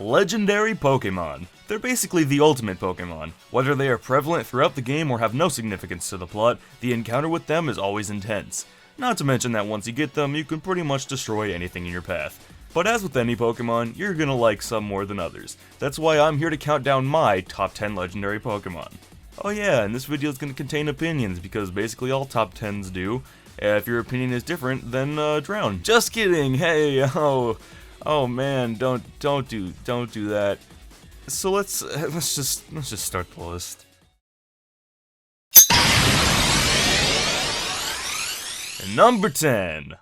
Legendary Pokémon. They're basically the ultimate Pokémon. Whether they are prevalent throughout the game or have no significance to the plot, the encounter with them is always intense. Not to mention that once you get them, you can pretty much destroy anything in your path. But as with any Pokemon, you're gonna like some more than others. That's why I'm here to count down my top 10 legendary Pokemon. Oh yeah, and this video is gonna contain opinions, because basically all top 10s do. If your opinion is different, then drown. Just kidding, hey, oh man, don't do that. So let's just start the list. Number 10.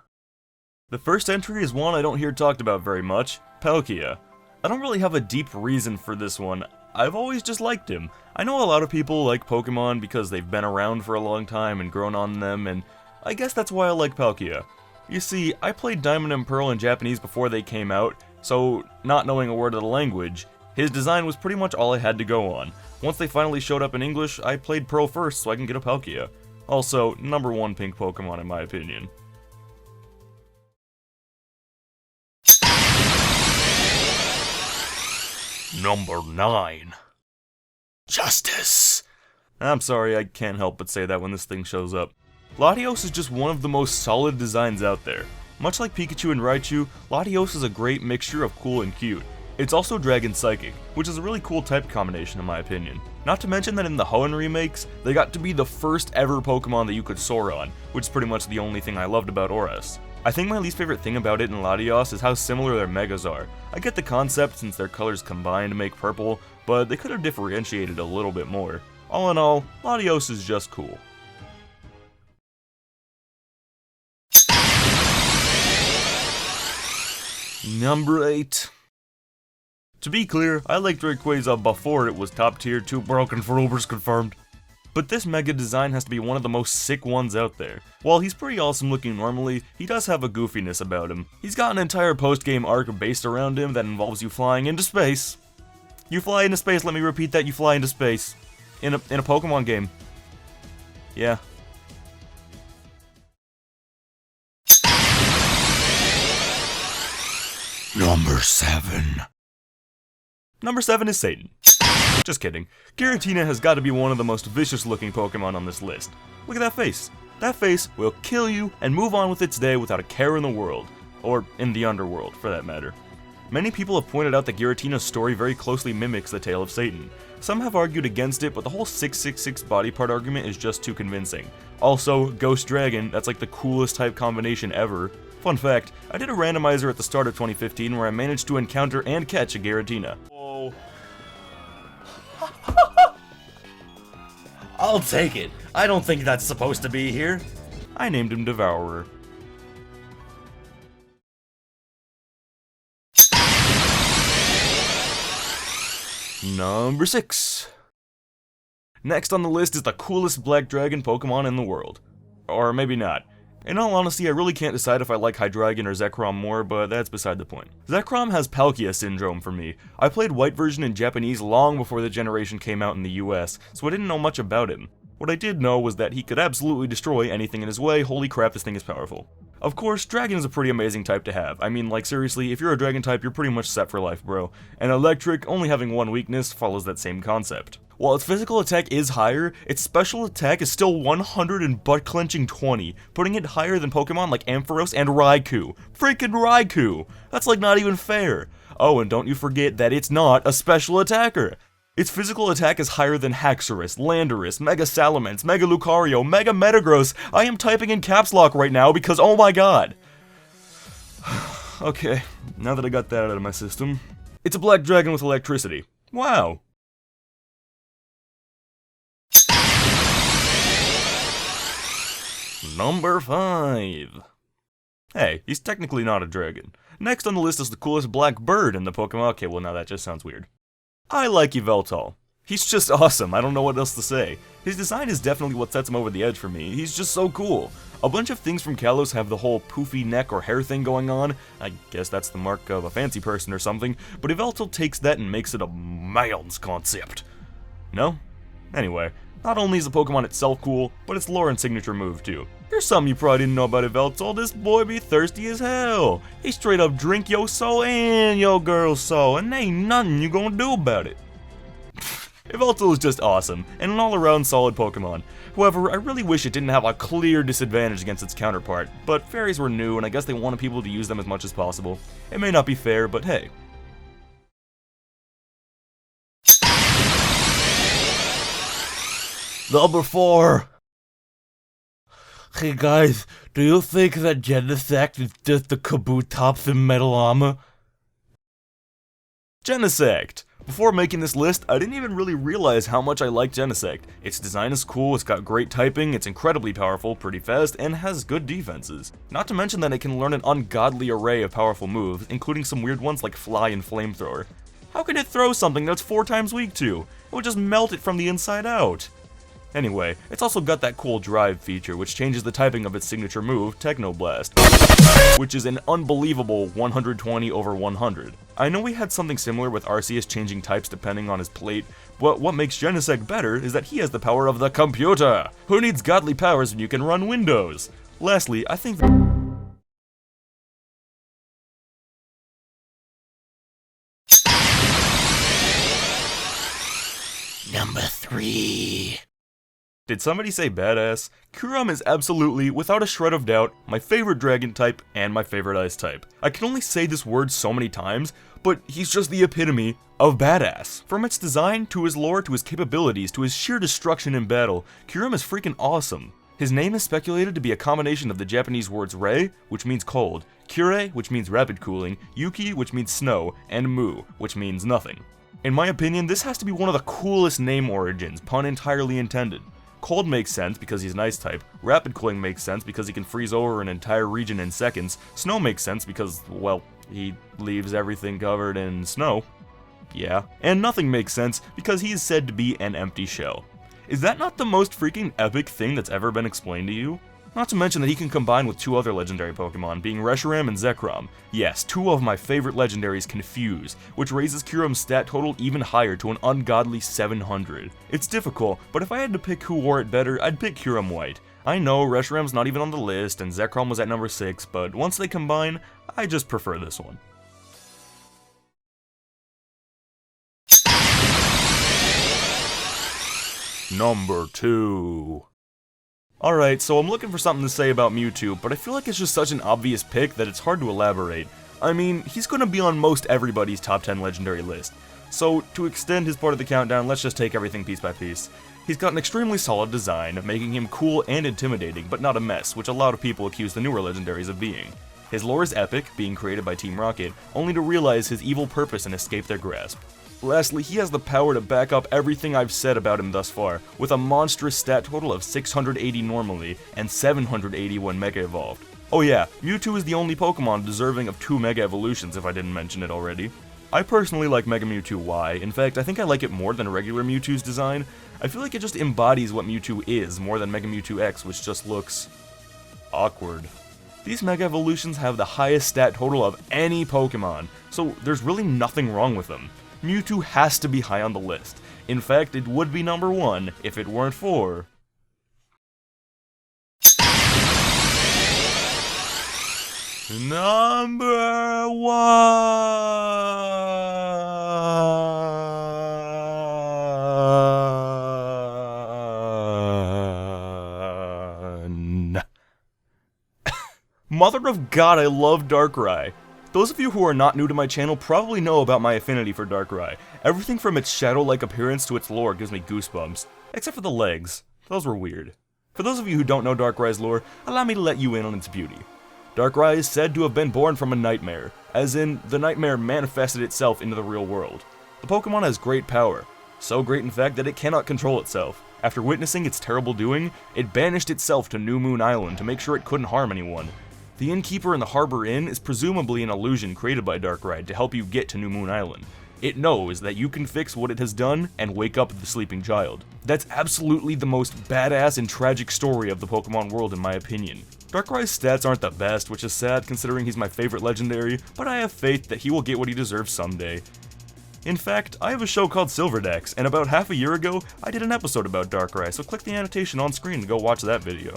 The first entry is one I don't hear talked about very much, Palkia. I don't really have a deep reason for this one. I've always just liked him. I know a lot of people like Pokemon because they've been around for a long time and grown on them, and I guess that's why I like Palkia. You see, I played Diamond and Pearl in Japanese before they came out, so not knowing a word of the language, his design was pretty much all I had to go on. Once they finally showed up in English, I played Pearl first so I can get a Palkia. Also, number 1 pink Pokemon in my opinion. Number 9. Justice! I'm sorry, I can't help but say that when this thing shows up. Latios is just one of the most solid designs out there. Much like Pikachu and Raichu, Latios is a great mixture of cool and cute. It's also Dragon Psychic, which is a really cool type combination in my opinion. Not to mention that in the Hoenn remakes, they got to be the first ever Pokemon that you could soar on, which is pretty much the only thing I loved about ORAS. I think my least favorite thing about it in Latios is how similar their Megas are. I get the concept since their colors combine to make purple, but they could have differentiated a little bit more. All in all, Latios is just cool. Number 8. To be clear, I liked Rayquaza before it was top tier, too broken for Ubers confirmed. But this Mega design has to be one of the most sick ones out there. While he's pretty awesome looking normally, he does have a goofiness about him. He's got an entire post-game arc based around him that involves you flying into space. You fly into space, let me repeat that, you fly into space. In a Pokemon game. Yeah. Number 7. Number 7 is Satan. Just kidding. Giratina has got to be one of the most vicious looking Pokemon on this list. Look at that face. That face will kill you and move on with its day without a care in the world. Or in the underworld, for that matter. Many people have pointed out that Giratina's story very closely mimics the tale of Satan. Some have argued against it, but the whole 666 body part argument is just too convincing. Also, Ghost Dragon, that's like the coolest type combination ever. Fun fact, I did a randomizer at the start of 2015 where I managed to encounter and catch a Giratina. Whoa. I'll take it. I don't think that's supposed to be here. I named him Devourer. Number 6. Next on the list is the coolest Black Dragon Pokemon in the world. Or maybe not. In all honesty, I really can't decide if I like Hydreigon or Zekrom more, but that's beside the point. Zekrom has Palkia syndrome for me. I played White version in Japanese long before the generation came out in the US, so I didn't know much about him. What I did know was that he could absolutely destroy anything in his way. Holy crap, this thing is powerful. Of course, Dragon is a pretty amazing type to have. I mean, like seriously, if you're a Dragon type, you're pretty much set for life, bro. And Electric, only having one weakness, follows that same concept. While its physical attack is higher, its special attack is still 100 and butt-clenching 20, putting it higher than Pokemon like Ampharos and Raikou. Freaking Raikou! That's like not even fair. Oh, and don't you forget that it's not a special attacker. Its physical attack is higher than Haxorus, Landorus, Mega Salamence, Mega Lucario, Mega Metagross. I am typing in caps lock right now because oh my god. Okay, now that I got that out of my system. It's a Black Dragon with electricity. Wow. Number 5. Hey, he's technically not a dragon. Next on the list is the coolest black bird in the Pokemon. Okay, well now that just sounds weird. I like Yveltal. He's just awesome, I don't know what else to say. His design is definitely what sets him over the edge for me. He's just so cool. A bunch of things from Kalos have the whole poofy neck or hair thing going on. I guess that's the mark of a fancy person or something, but Yveltal takes that and makes it a man's concept. No? Anyway, Not only is the Pokemon itself cool, but its Lawren signature move too. Here's something you probably didn't know about Yveltal. This boy be thirsty as hell. He straight up drink yo soul and yo girl's soul, and ain't nothing you gonna do about it. Yveltal is just awesome, and an all-around solid Pokemon. However, I really wish it didn't have a clear disadvantage against its counterpart, but fairies were new and I guess they wanted people to use them as much as possible. It may not be fair, but hey. Number 4. Hey guys, do you think that Genesect is just the Kabutops in metal armor? Genesect! Before making this list, I didn't even really realize how much I like Genesect. Its design is cool, it's got great typing, it's incredibly powerful, pretty fast, and has good defenses. Not to mention that it can learn an ungodly array of powerful moves, including some weird ones like Fly and Flamethrower. How can it throw something that's 4 times weak to? It would just melt it from the inside out. Anyway, it's also got that cool drive feature, which changes the typing of its signature move, Technoblast, which is an unbelievable 120 over 100. I know we had something similar with Arceus changing types depending on his plate, but what makes Genesect better is that he has the power of the computer! Who needs godly powers when you can run Windows? Lastly, I think Number 3. Did somebody say badass? Kurama is absolutely, without a shred of doubt, my favorite dragon type and my favorite ice type. I can only say this word so many times, but he's just the epitome of badass. From its design, to his lore, to his capabilities, to his sheer destruction in battle, Kurama is freaking awesome. His name is speculated to be a combination of the Japanese words rei, which means cold, kure, which means rapid cooling, yuki, which means snow, and mu, which means nothing. In my opinion, this has to be one of the coolest name origins, pun entirely intended. Cold makes sense because he's an ice type, rapid cooling makes sense because he can freeze over an entire region in seconds, snow makes sense because, well, he leaves everything covered in snow. Yeah. And nothing makes sense because he is said to be an empty shell. Is that not the most freaking epic thing that's ever been explained to you? Not to mention that he can combine with 2 other legendary Pokemon, being Reshiram and Zekrom. Yes, 2 of my favorite legendaries can fuse, which raises Kurama's stat total even higher to an ungodly 700. It's difficult, but if I had to pick who wore it better, I'd pick Kurama White. I know Reshiram's not even on the list, and Zekrom was at number 6, but once they combine, I just prefer this one. Number 2. Alright, so I'm looking for something to say about Mewtwo, but I feel like it's just such an obvious pick that it's hard to elaborate. I mean, he's gonna be on most everybody's top 10 legendary list. So, to extend his part of the countdown, let's just take everything piece by piece. He's got an extremely solid design, making him cool and intimidating, but not a mess, which a lot of people accuse the newer legendaries of being. His lore is epic, being created by Team Rocket, only to realize his evil purpose and escape their grasp. Lastly, he has the power to back up everything I've said about him thus far, with a monstrous stat total of 680 normally, and 780 when Mega Evolved. Oh yeah, Mewtwo is the only Pokemon deserving of 2 Mega Evolutions if I didn't mention it already. I personally like Mega Mewtwo Y, in fact I think I like it more than regular Mewtwo's design. I feel like it just embodies what Mewtwo is more than Mega Mewtwo X, which just looks awkward. These Mega Evolutions have the highest stat total of any Pokemon, so there's really nothing wrong with them. Mewtwo has to be high on the list. In fact, it would be number 1 if it weren't for... Number 1. Mother of God, I love Darkrai. Those of you who are not new to my channel probably know about my affinity for Darkrai. Everything from its shadow-like appearance to its lore gives me goosebumps. Except for the legs. Those were weird. For those of you who don't know Darkrai's lore, allow me to let you in on its beauty. Darkrai is said to have been born from a nightmare, as in, the nightmare manifested itself into the real world. The Pokemon has great power, so great in fact that it cannot control itself. After witnessing its terrible doing, it banished itself to New Moon Island to make sure it couldn't harm anyone. The innkeeper in the Harbor Inn is presumably an illusion created by Darkrai to help you get to New Moon Island. It knows that you can fix what it has done and wake up the sleeping child. That's absolutely the most badass and tragic story of the Pokemon world in my opinion. Darkrai's stats aren't the best, which is sad considering he's my favorite legendary, but I have faith that he will get what he deserves someday. In fact, I have a show called Silverdex, and about half a year ago, I did an episode about Darkrai, so click the annotation on screen to go watch that video.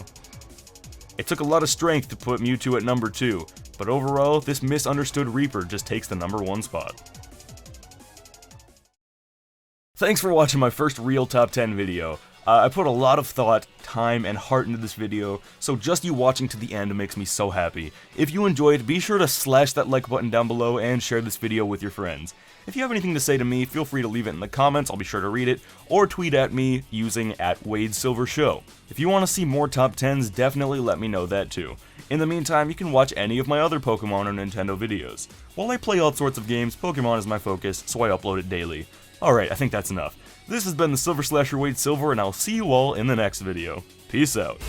It took a lot of strength to put Mewtwo at number 2, but overall, this misunderstood Reaper just takes the number 1 spot. Thanks for watching my first real top 10 video. I put a lot of thought, time, and heart into this video, so just you watching to the end makes me so happy. If you enjoyed, be sure to slash that like button down below and share this video with your friends. If you have anything to say to me, feel free to leave it in the comments, I'll be sure to read it, or tweet at me using @WadeSilverShow. If you want to see more top 10s, definitely let me know that too. In the meantime, you can watch any of my other Pokemon or Nintendo videos. While I play all sorts of games, Pokemon is my focus, so I upload it daily. Alright, I think that's enough. This has been the Silver Slasher Wade Silver, and I'll see you all in the next video. Peace out.